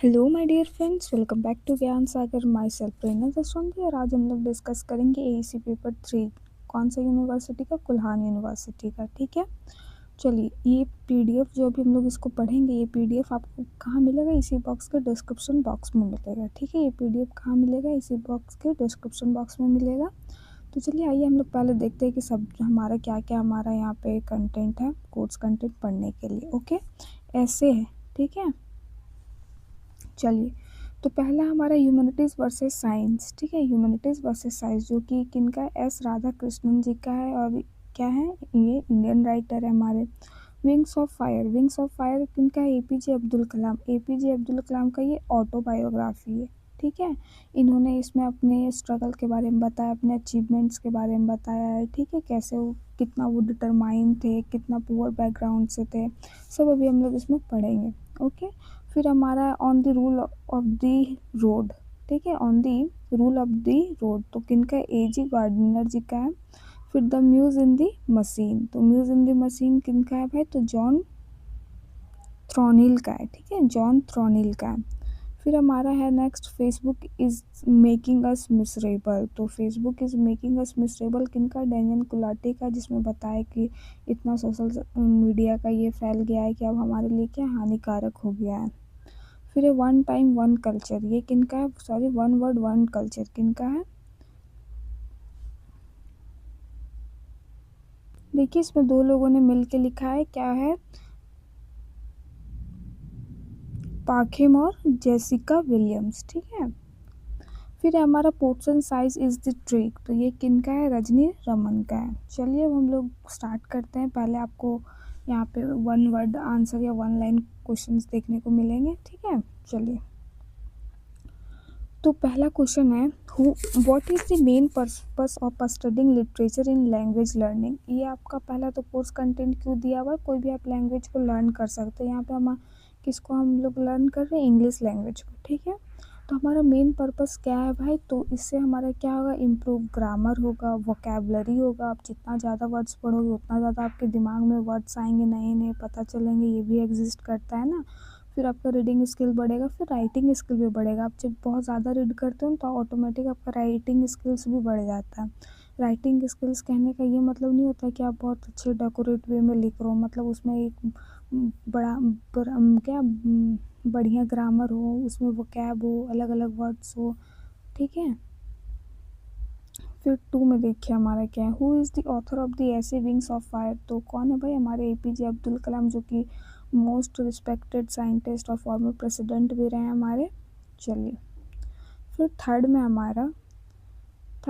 Hello my dear friends, welcome back to Gyan Sagar. My self प्रेरणा दसवंती। और आज हम लोग डिस्कस करेंगे एईसी पेपर 3। कौन सा यूनिवर्सिटी का? कुल्हान यूनिवर्सिटी का। ठीक है, चलिए ये पीडीएफ जो अभी हम लोग इसको पढ़ेंगे, ये पीडीएफ आपको कहाँ मिलेगा? इसी बॉक्स के डिस्क्रिप्शन बॉक्स में मिलेगा। ठीक है, ये पीडीएफ कहाँ मिलेगा? इसी बॉक्स के डिस्क्रिप्शन बॉक्स में मिलेगा। तो चलिए आइए हम लोग पहले देखते हैं कि सब हमारा क्या क्या हमारा यहाँ पे कंटेंट है कोर्स कंटेंट पढ़ने के लिए। ओके, ऐसे है। ठीक है, चलिए तो पहला हमारा ह्यूमैनिटीज़ वर्सेस साइंस। ठीक है, ह्यूमैनिटीज़ वर्सेस साइंस जो कि किनका? एस राधा कृष्णन जी का है। और क्या है ये? इंडियन राइटर है हमारे। Wings of fire, wings of fire किनका है? एपीजे अब्दुल कलाम। एपीजे अब्दुल कलाम का ये ऑटोबायोग्राफी है। ठीक है, इन्होंने इसमें अपने स्ट्रगल के बारे में बताया, अपने अचीवमेंट्स के बारे में बताया है। ठीक है, कैसे वो कितना वो डिटरमाइन थे, कितना पुअर बैकग्राउंड से थे, सब अभी हम लोग इसमें पढ़ेंगे। ओके, फिर हमारा on the rule of the road. ठीक है, on the rule of the road तो किनका? एजी गार्डनर जी का है। फिर the muse in the machine, तो म्यूज इन द मशीन किनका है भाई? तो जॉन थ्रॉनिल का है। ठीक है, जॉन थ्रॉनिल का है। फिर हमारा है next, Facebook is making us miserable. तो Facebook is making us miserable किनका? डैनियल गुलाटी का, जिसमें बताया कि इतना सोशल मीडिया का ये फैल गया है कि अब हमारे लिए क्या हानिकारक हो गया है। फिर है वन टाइम वन कल्चर, ये किनका है? Sorry, one word one culture किनका है? देखिए इसमें दो लोगों ने मिल के लिखा है, क्या है? पाखेम और जेसिका विलियम्स। ठीक है, फिर है हमारा portion size is the trick, तो ये किनका है? रजनी रमन का है। चलिए अब हम लोग स्टार्ट करते हैं। पहले आपको यहाँ पे वन वर्ड आंसर या वन लाइन क्वेश्चंस देखने को मिलेंगे। ठीक है, चलिए तो पहला क्वेश्चन है, who what is the main purpose of studying literature in language learning. ये आपका पहला तो कोर्स कंटेंट क्यों दिया हुआ है? कोई भी आप लैंग्वेज को लर्न कर सकते हैं। यहाँ पे हम किसको हम लोग लर्न कर रहे हैं? इंग्लिश लैंग्वेज को। ठीक है, तो हमारा मेन पर्पस क्या है भाई? तो इससे हमारा क्या होगा? इम्प्रूव ग्रामर होगा, वोकेबलरी होगा। आप जितना ज़्यादा वर्ड्स पढ़ोगे उतना ज़्यादा आपके दिमाग में वर्ड्स आएंगे, नए नए पता चलेंगे, ये भी एग्जिस्ट करता है ना। फिर आपका रीडिंग स्किल बढ़ेगा, फिर राइटिंग स्किल भी बढ़ेगा। आप जब बहुत ज़्यादा रीड करते हो तो ऑटोमेटिक आपका राइटिंग स्किल्स भी बढ़ जाता है। राइटिंग स्किल्स कहने का ये मतलब नहीं होता कि आप बहुत अच्छे डेकोरेट वे में लिख रहे हो, मतलब उसमें एक क्या बढ़िया ग्रामर हो, उसमें वोकैब हो, अलग अलग वर्ड्स हो। ठीक है, फिर टू में देखिए हमारा क्या है, who is the author of the ऐसे विंग्स ऑफ फायर। तो कौन है भाई? हमारे एपीजे अब्दुल कलाम, जो कि मोस्ट रिस्पेक्टेड साइंटिस्ट और फॉर्मर प्रेसिडेंट भी रहे हैं हमारे। चलिए फिर थर्ड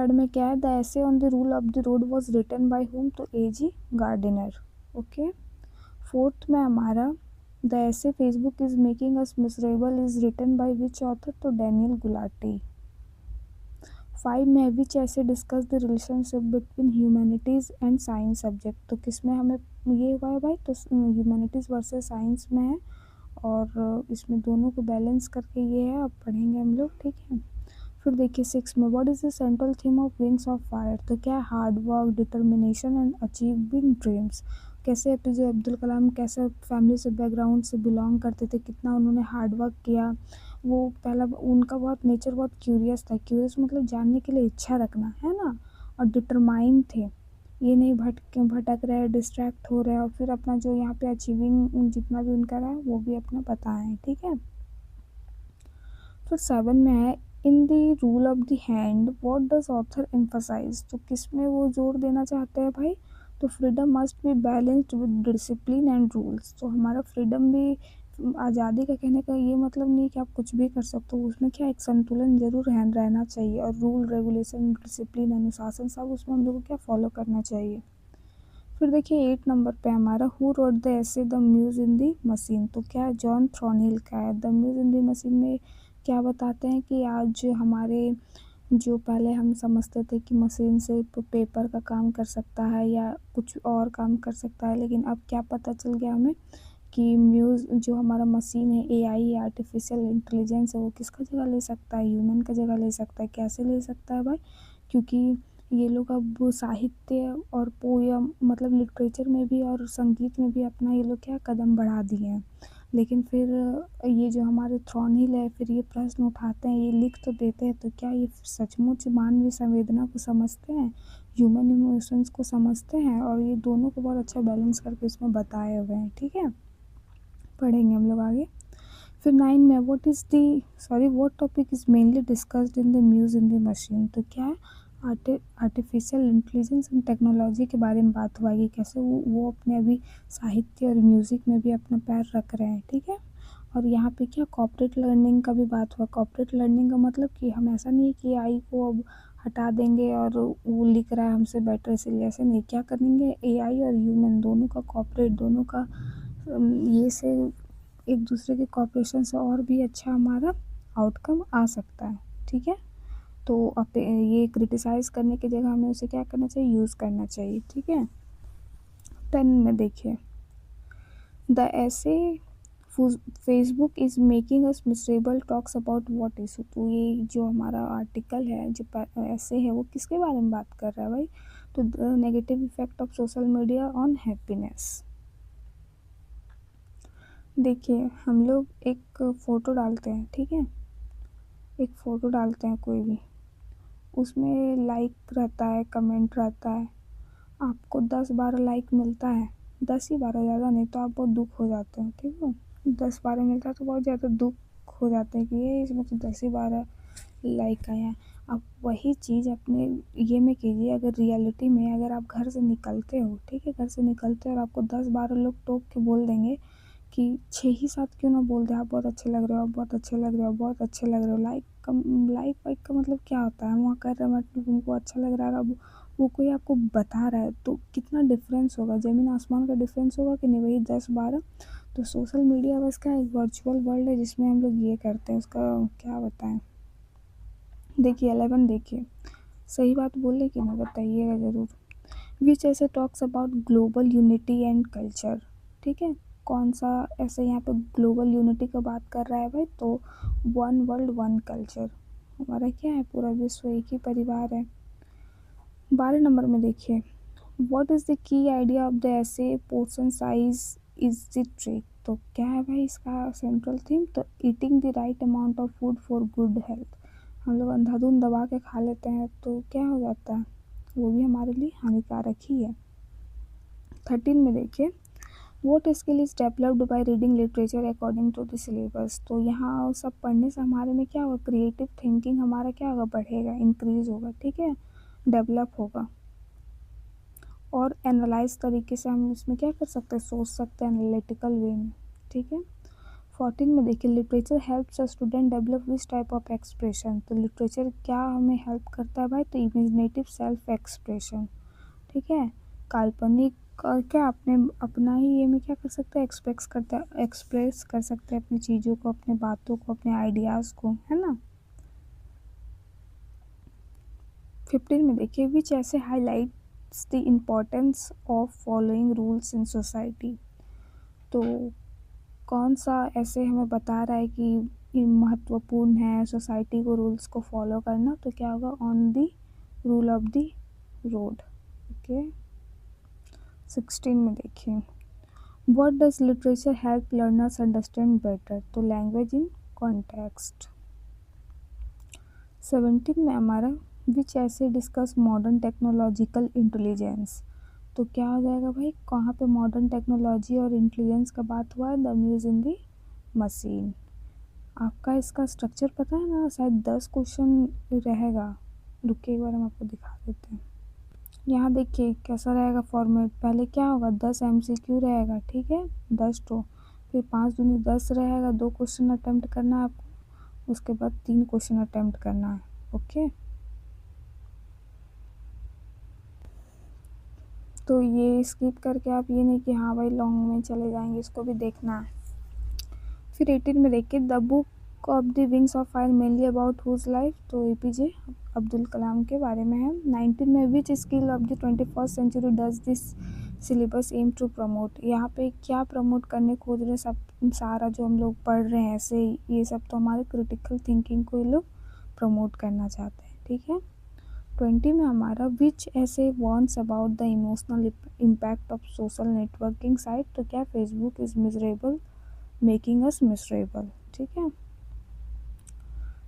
में क्या है? The essay on the rule of the road was written by whom, तो एजी गार्डनर। ओके, फोर्थ में हमारा the essay Facebook is making us miserable is written by which author, तो डैनियल गुलाटी। 5 में which essay discuss the relationship between humanities and science subject, तो किस में हमें ये हुआ है भाई? तो ह्यूमैनिटीज़ वर्सेस साइंस में है, और इसमें दोनों को बैलेंस करके ये है, अब पढ़ेंगे हम लोग। ठीक है, फिर देखिए 6 में what is the central theme of wings of Fire, तो क्या है? Hard work, determination and achieving dreams. कैसे एपीजे अब्दुल कलाम कैसे फैमिली से बैकग्राउंड से बिलोंग करते थे, कितना उन्होंने हार्ड वर्क किया। वो पहला उनका बहुत नेचर बहुत क्यूरियस था। क्यूरियस मतलब जानने के लिए इच्छा रखना, है ना। और डिटरमाइन थे, ये नहीं भटक रहे, डिस्ट्रैक्ट हो रहे, और फिर अपना जो यहाँ पे अचीविंग जितना भी उनका रहा वो भी अपना बताएं। ठीक है, फिर 7 में है, in the rule of the hand what does author emphasise, तो किस में वो जोर देना चाहते हैं भाई? तो freedom must be balanced with discipline and rules. तो हमारा फ्रीडम भी, आज़ादी का कहने का ये मतलब नहीं कि आप कुछ भी कर सकते हो, उसमें क्या एक संतुलन जरूर रहना चाहिए, और रूल रेगुलेशन डिसिप्लिन अनुशासन सब उसमें हम लोग को क्या फॉलो करना चाहिए। फिर देखिए 8 नंबर पे हमारा, who wrote the essay the muse in the machine, तो क्या है? जॉन थ्रॉनिल का है। The muse in the machine में क्या बताते हैं कि आज हमारे जो पहले हम समझते थे कि मशीन से पेपर का काम कर सकता है या कुछ और काम कर सकता है, लेकिन अब क्या पता चल गया हमें कि म्यूज़ जो हमारा मशीन है, एआई आर्टिफिशियल इंटेलिजेंस है, वो किसका जगह ले सकता है? ह्यूमन का जगह ले सकता है। कैसे ले सकता है भाई? क्योंकि ये लोग अब साहित्य और पोयम मतलब लिटरेचर में भी और संगीत में भी अपना ये लोग क्या कदम बढ़ा दिए हैं। लेकिन फिर ये जो हमारे थ्रॉनहिल है फिर ये प्रश्न उठाते हैं, ये लिख तो देते हैं, तो क्या ये सचमुच मानवीय संवेदना को समझते हैं, ह्यूमन इमोशंस को समझते हैं? और ये दोनों को बहुत अच्छा बैलेंस करके इसमें बताए हुए हैं। ठीक है, पढ़ेंगे हम लोग आगे। फिर 9 में what topic is mainly discussed in the muse in the machine, तो क्या है, आर्टिफिशियल इंटेलिजेंस एंड टेक्नोलॉजी के बारे में बात हुआ कि कैसे वो अपने अभी साहित्य और म्यूज़िक में भी अपना पैर रख रहे हैं। ठीक है, और यहाँ पे क्या कॉर्पोरेट लर्निंग का भी बात हुआ। कॉर्पोरेट लर्निंग का मतलब कि हम ऐसा नहीं है कि एआई को अब हटा देंगे और वो लिख रहा है हमसे बेटर, इसलिए ऐसे नहीं, क्या करेंगे, एआई और ह्यूमन दोनों का कॉर्पोरेट, दोनों का ये से एक दूसरे के कॉपरेशन से और भी अच्छा हमारा आउटकम आ सकता है। ठीक है, तो ये क्रिटिसाइज़ करने की जगह हमें उसे क्या करना चाहिए, यूज़ करना चाहिए। ठीक है, 10 में देखिए, the essay Facebook is making us miserable talks about what issue, तो ये जो हमारा आर्टिकल है, जो ऐसे है, वो किसके बारे में बात कर रहा है भाई, तो the negative effect of social media on happiness. देखिए, हम लोग एक फ़ोटो डालते हैं, ठीक है, एक फ़ोटो डालते हैं कोई भी, उसमें लाइक रहता है, कमेंट रहता है, आपको 10-12 लाइक मिलता है, 10 ही 12, ज़्यादा नहीं, तो आप बहुत दुख हो जाते हो। ठीक है, 10-12 मिलता है तो बहुत ज़्यादा दुख हो जाते हैं कि ये इसमें तो 10 ही 12 लाइक आया है। आप वही चीज़ अपने ये में कीजिए, अगर रियलिटी में अगर आप घर से निकलते हो, ठीक है, घर से निकलते हो और आपको 10-12 लोग टोक के बोल देंगे कि 6 ही 7 क्यों ना बोल दे, आप बहुत अच्छे लग रहे हो, आप बहुत अच्छे लग रहे हो, बहुत अच्छे लग रहे हो, लाइक वाइक का मतलब क्या होता है, वहाँ कर रहे हैं मतलब उनको अच्छा लग रहा है, अब वो कोई आपको बता रहा है, तो कितना डिफरेंस होगा, ज़मीन आसमान का डिफरेंस होगा कि नहीं, वही 10-12। तो सोशल मीडिया बस क्या एक वर्चुअल वर्ल्ड है जिसमें हम लोग ये करते हैं, उसका क्या बताएं। देखिए 11 देखिए, सही बात बोले कि ना, बताइएगा ज़रूर। विच ऐसे talks about global unity and culture, ठीक है, कौन सा ऐसे यहाँ पे ग्लोबल यूनिटी का बात कर रहा है भाई, तो वन वर्ल्ड वन कल्चर, हमारा क्या है, पूरा विश्व एक ही परिवार है। 12 नंबर में देखिए, what is the key idea of the essay, portion size is the trick, तो क्या है भाई इसका सेंट्रल थीम, तो eating the right amount of food for good health, हम लोग अंधाधुंध दबा के खा लेते हैं तो क्या हो जाता है, वो भी हमारे लिए हानिकारक ही है। 13 में देखिए, what skill is developed by reading literature according to the syllabus, तो यहाँ सब पढ़ने से हमारे में क्या होगा, क्रिएटिव थिंकिंग हमारा क्या होगा, बढ़ेगा, इंक्रीज होगा। ठीक है, डेवलप होगा, और एनालाइज तरीके से हम इसमें क्या कर सकते हैं, सोच सकते हैं एनालिटिकल वे में। ठीक है, 14 में देखिए, literature helps a student develop which type of expression, तो लिटरेचर क्या हमें हेल्प करता है भाई, तो इमेजिनेटिव सेल्फ एक्सप्रेशन। ठीक है, काल्पनिक और क्या अपने अपना ही ये में क्या कर सकते हैं, एक्सप्रेस कर सकते हैं अपनी चीज़ों को, अपने बातों को, अपने आइडियाज़ को, है ना। 15 में देखिए, विच ऐसे highlights the importance of following rules in society, तो कौन सा ऐसे हमें बता रहा है कि ये महत्वपूर्ण है सोसाइटी को रूल्स को फॉलो करना, तो क्या होगा, on the rule of the road. Okay, 16 में देखिए, what does literature help learners understand better, तो लैंग्वेज इन कॉन्टेक्स्ट। 17 में हमारा which essay discuss modern technological intelligence, तो क्या हो जाएगा भाई, कहाँ पे मॉडर्न टेक्नोलॉजी और इंटेलिजेंस का बात हुआ है, the muse in the machine. आपका इसका स्ट्रक्चर पता है ना, शायद 10 क्वेश्चन रहेगा, रुकिए एक बार हम आपको दिखा देते हैं। यहाँ देखिए कैसा रहेगा फॉर्मेट, पहले क्या होगा, 10 MCQ रहेगा, ठीक है, 10 तो, फिर 5 दूनी 10 रहेगा, 2 क्वेश्चन अटेम्प्ट करना है आपको, उसके बाद 3 क्वेश्चन अटेम्प्ट करना है। ओके, तो ये स्किप करके आप ये नहीं कि हाँ भाई लॉन्ग में चले जाएंगे, इसको भी देखना है। फिर 18 में देखिए, the book of the wings of fire mainly about whose life, तो APJ अब्दुल कलाम के बारे में है। 19 में which skill of the 21st century does this syllabus aim to promote, यहाँ पे क्या प्रमोट करने खोज रहे, सब सारा जो हम लोग पढ़ रहे हैं ऐसे ये सब तो हमारे क्रिटिकल थिंकिंग को ये लोग प्रमोट करना चाहते हैं। ठीक है, 20 में हमारा विच ऐसे wants about the emotional impact of social networking site, तो क्या Facebook is miserable making us miserable. ठीक है।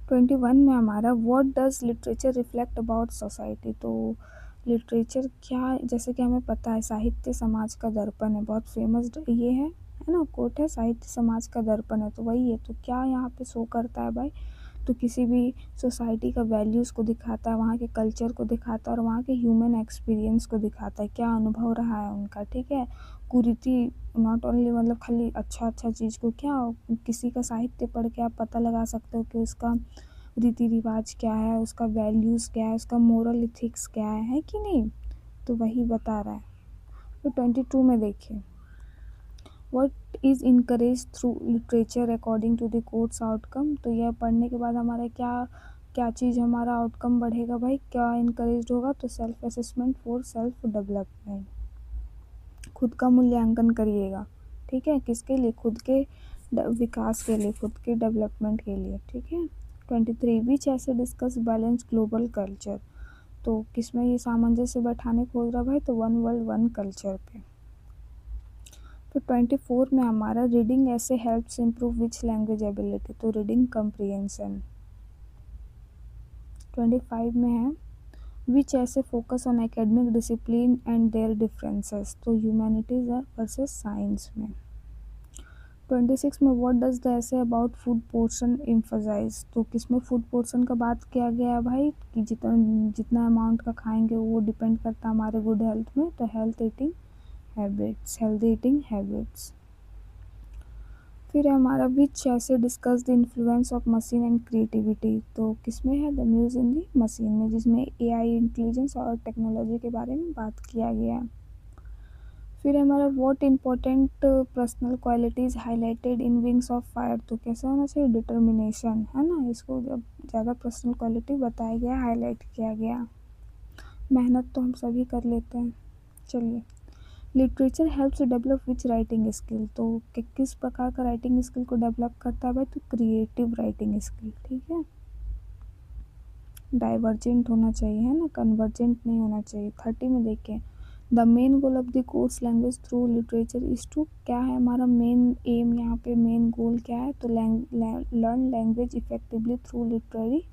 21 में हमारा what does literature reflect about society. तो लिटरेचर क्या, जैसे कि हमें पता है साहित्य समाज का दर्पण है, बहुत फेमस ये है ना, कोट है, साहित्य समाज का दर्पण है, तो वही है। तो क्या यहाँ पे शो करता है भाई, तो किसी भी सोसाइटी का वैल्यूज़ को दिखाता है, वहाँ के कल्चर को दिखाता है और वहाँ के ह्यूमन एक्सपीरियंस को दिखाता है, क्या अनुभव रहा है उनका। ठीक है। कुरीति नॉट ओनली मतलब खाली अच्छा चीज़ को, क्या किसी का साहित्य पढ़ के आप पता लगा सकते हो कि उसका रीति रिवाज क्या है, उसका वैल्यूज़ क्या है, उसका मोरल इथिक्स क्या है कि नहीं। तो वही बता रहा है। तो 22 में देखिए, what is encourage through literature according to the course outcome. तो यह पढ़ने के बाद हमारा क्या क्या चीज़ हमारा आउटकम बढ़ेगा भाई, क्या इनकरेज होगा, तो self assessment for self development, खुद का मूल्यांकन करिएगा। ठीक है, किसके लिए, खुद के विकास के लिए, खुद के डेवलपमेंट के लिए। ठीक है। 23 विच essay discuss balance global culture. तो किसमें ये सामंजस्य बैठाने खोज रहा भाई, तो वन वर्ल्ड वन कल्चर पे। तो 24 में हमारा रीडिंग ऐसे helps improve which language ability. तो रीडिंग कंप्रीहेंशन। 25 में है विच ऐसे focus on academic discipline and there differences. तो ह्यूमैनिटीज वर्सेस साइंस में। 26 में व्हाट डज द ऐसे अबाउट फूड पोर्शन एम्फसाइज। तो किसमें फूड पोर्शन का बात किया गया है भाई, कि जितना जितना अमाउंट का खाएंगे वो डिपेंड करता है हमारे गुड हेल्थ में। तो हेल्थी ईटिंग हैबिट्स। फिर हमारा which essay discuss the influence of machine and creativity. तो किसमें है, the muse in the machine में, जिसमें एआई इंटेलिजेंस और टेक्नोलॉजी के बारे में बात किया गया है। फिर हमारा what important personal qualities highlighted in Wings of Fire. तो कैसा होना चाहिए, डिटर्मिनेशन, है ना, इसको जब ज़्यादा पर्सनल क्वालिटी बताया गया, हाईलाइट किया गया। मेहनत तो हम सभी कर लेते हैं। चलिए, लिटरेचर हेल्प्स डेवलप विच राइटिंग स्किल। तो किस प्रकार का राइटिंग स्किल को डेवलप करता है भाई, तो क्रिएटिव राइटिंग स्किल। ठीक है। डाइवर्जेंट होना चाहिए, है ना, कन्वर्जेंट नहीं होना चाहिए। 30 में देखें, the main goal of the course language through literature is to, क्या है हमारा मेन एम, यहाँ पे मेन गोल क्या है, तो learn language effectively through literary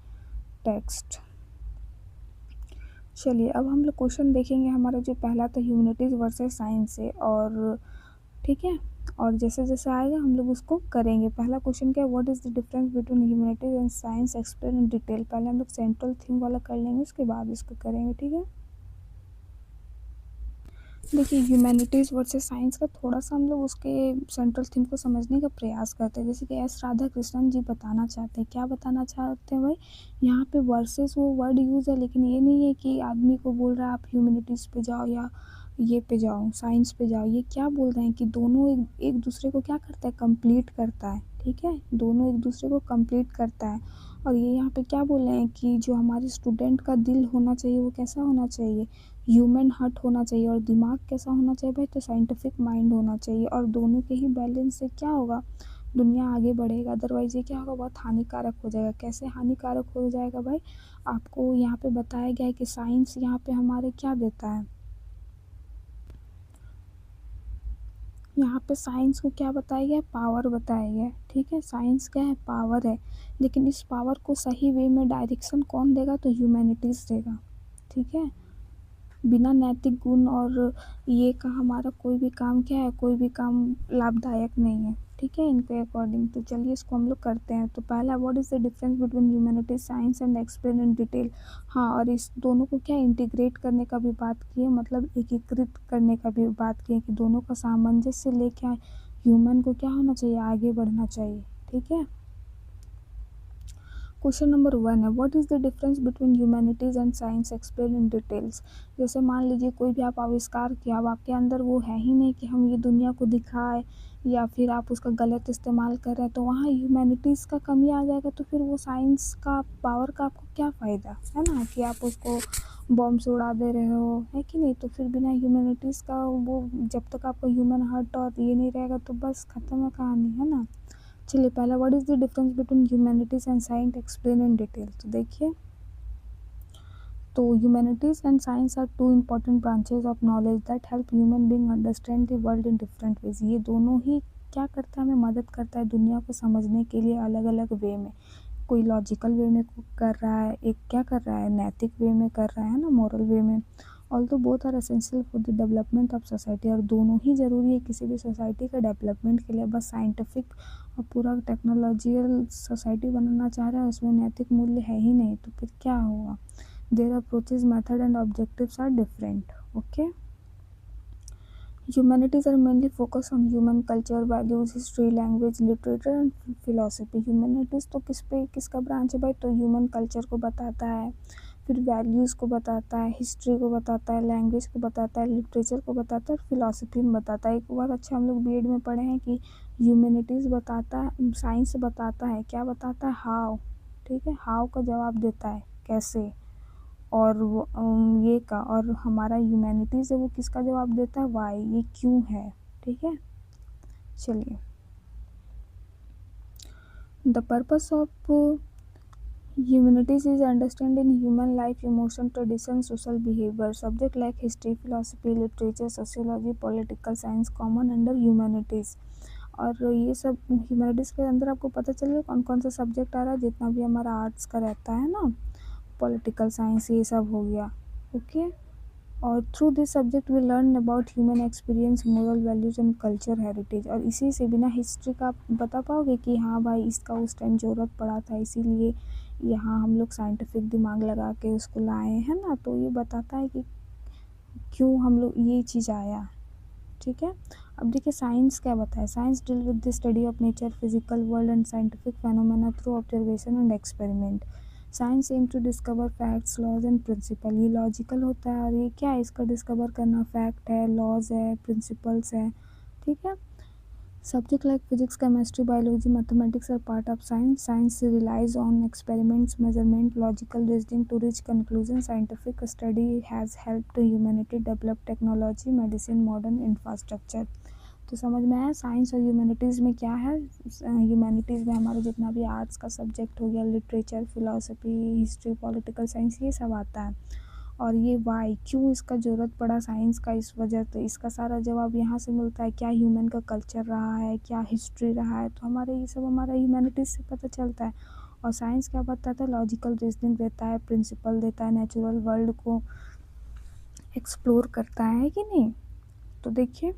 text. चलिए, अब हम लोग क्वेश्चन देखेंगे। हमारा जो पहला था ह्यूमैनिटीज़ वर्सेस साइंस से, और ठीक है, और जैसे जैसे आएगा हम लोग उसको करेंगे। पहला क्वेश्चन क्या है, what is the difference between humanities and science, explain in detail. पहले हम लोग सेंट्रल थीम वाला कर लेंगे, उसके बाद इसको करेंगे। ठीक है। देखिए, ह्यूमैनिटीज़ वर्सेस साइंस का थोड़ा सा हम लोग उसके सेंट्रल थीम को समझने का प्रयास करते हैं। जैसे कि एस राधा कृष्णन जी बताना चाहते हैं, क्या बताना चाहते हैं भाई, यहाँ पे वर्सेस वो वर्ड यूज़ है, लेकिन ये नहीं है कि आदमी को बोल रहा है आप ह्यूमैनिटीज़ पे जाओ या ये पे जाओ, साइंस पे जाओ। ये क्या बोल रहे हैं कि दोनों एक दूसरे को क्या करता है, कंप्लीट करता है। ठीक है, दोनों एक दूसरे को कंप्लीट करता है। और ये यहाँ पे क्या बोल रहे हैं कि जो हमारे स्टूडेंट का दिल होना चाहिए वो कैसा होना चाहिए, ह्यूमन हार्ट होना चाहिए। और दिमाग कैसा होना चाहिए भाई, तो साइंटिफिक माइंड होना चाहिए। और दोनों के ही बैलेंस से क्या होगा, दुनिया आगे बढ़ेगा। अदरवाइज ये क्या होगा, बहुत हानिकारक हो जाएगा। कैसे हानिकारक हो जाएगा भाई, आपको यहाँ पे बताया गया है कि साइंस यहाँ पे हमारे क्या देता है, यहाँ पे साइंस को क्या बताया गया है, पावर बताया गया है। ठीक है, साइंस क्या है, पावर है। लेकिन इस पावर को सही वे में डायरेक्शन कौन देगा, तो ह्यूमैनिटीज़ देगा। ठीक है, बिना नैतिक गुण और ये का हमारा कोई भी काम क्या है, कोई भी काम लाभदायक नहीं है। ठीक है, इनके अकॉर्डिंग। तो चलिए इसको हम लोग करते हैं। तो पहला, what is the difference between humanities science and explain in detail. हाँ, और इस दोनों को क्या इंटीग्रेट करने का भी बात की है, मतलब एकीकृत करने का भी बात की है, कि दोनों का सामंजस्य लेके ह्यूमन को क्या होना चाहिए, आगे बढ़ना चाहिए। ठीक है। क्वेश्चन नंबर 1 है, what is the difference between humanities and science, explain in details. जैसे मान लीजिए कोई भी आप आविष्कार किया, अब आपके अंदर वो है ही नहीं कि हम ये दुनिया को दिखाए, या फिर आप उसका गलत इस्तेमाल कर रहे हैं, तो वहाँ ह्यूमैनिटीज़ का कमी आ जाएगा। तो फिर वो साइंस का पावर का आपको क्या फ़ायदा है ना, कि आप उसको बॉम्ब से उड़ा दे रहे हो, है कि नहीं। तो फिर बिना ह्यूमैनिटीज़ का वो, जब तक आपका ह्यूमन हार्ट और ये नहीं रहेगा तो बस ख़त्म है कहानी, है ना। चलिए, पहला, what is the difference between humanities and science, explain in detail. तो देखिए, तो humanities and science are two important branches of knowledge that help human being understand the world in different ways. ये दोनों ही क्या करता है, हमें मदद करता है दुनिया को समझने के लिए अलग अलग वे में। कोई लॉजिकल वे में कर रहा है, एक क्या कर रहा है, नैतिक वे में कर रहा है ना, मॉरल वे में। Although both are essential for the development of society, और दोनों ही ज़रूरी है किसी भी सोसाइटी का डेवलपमेंट के लिए। बस साइंटिफिक और पूरा टेक्नोलॉजिकल सोसाइटी बनाना चाह रहा है, उसमें नैतिक मूल्य है ही नहीं, तो फिर क्या होगा। Their approaches, method and objectives are different. Okay, humanities are mainly focused on human culture, values, history, language, literature and philosophy। humanities तो किसका ब्रांच है भाई, तो ह्यूमन कल्चर को बताता है, फिर वैल्यूज़ को बताता है, हिस्ट्री को बताता है, लैंग्वेज को बताता है, लिटरेचर को बताता है, और फिलॉसफी में बताता है। एक बात अच्छा हम लोग बीएड में पढ़े हैं कि ह्यूमैनिटीज़ बताता है, साइंस बताता है, क्या बताता है, हाउ। ठीक है, हाउ का जवाब देता है, कैसे, और वो ये का, और हमारा ह्यूमैनिटीज़ है वो किसका जवाब देता है, वाई, ये क्यों है। ठीक है, चलिए। The purpose of humanities is understanding human life, emotion, tradition, social behavior। Subject like history, philosophy, literature, sociology, political science common under humanities। और ये सब ह्यूमैनिटीज़ के अंदर आपको पता चलेगा कौन कौन सा सब्जेक्ट आ रहा है, जितना भी हमारा आर्ट्स का रहता है ना, पॉलिटिकल साइंस, ये सब हो गया। ओके, और through this subject we learn about human experience, moral values and culture heritage. और इसी से बिना हिस्ट्री का आप बता पाओगे कि हाँ भाई इसका उस टाइम ज़रूरत पड़ा था, इसीलिए यहाँ हम लोग साइंटिफिक दिमाग लगा के उसको लाए हैं ना, तो ये बताता है कि क्यों हम लोग ये चीज़ आया। ठीक है, अब देखिए साइंस क्या बताए। Science deal with the study of nature, physical world and scientific phenomena through observation and experiment. Science aim to discover facts, laws and principle. ये लॉजिकल होता है, और ये क्या है, इसका डिस्कवर करना, फैक्ट है, लॉज है, प्रिंसिपल्स है। ठीक है, subject like physics, chemistry, biology, mathematics are part of science। Science relies on experiments, measurement, logical reasoning to reach conclusions। Scientific study has helped humanity develop technology, medicine, modern infrastructure। तो समझ में आया science और humanities में क्या है। Humanities में हमारा जितना भी आर्ट्स का सब्जेक्ट हो गया, literature, philosophy, history, political science, ये सब आता है। और ये वाई, क्यों इसका ज़रूरत पड़ा साइंस का, इस वजह, तो इसका सारा जवाब यहाँ से मिलता है। क्या ह्यूमन का कल्चर रहा है, क्या हिस्ट्री रहा है, तो हमारे ये सब हमारा ह्यूमैनिटीज़ से पता चलता है। और साइंस क्या बताता है, लॉजिकल रीजनिंग देता है, प्रिंसिपल देता है, नेचुरल वर्ल्ड को एक्सप्लोर करता है कि नहीं। तो देखिए,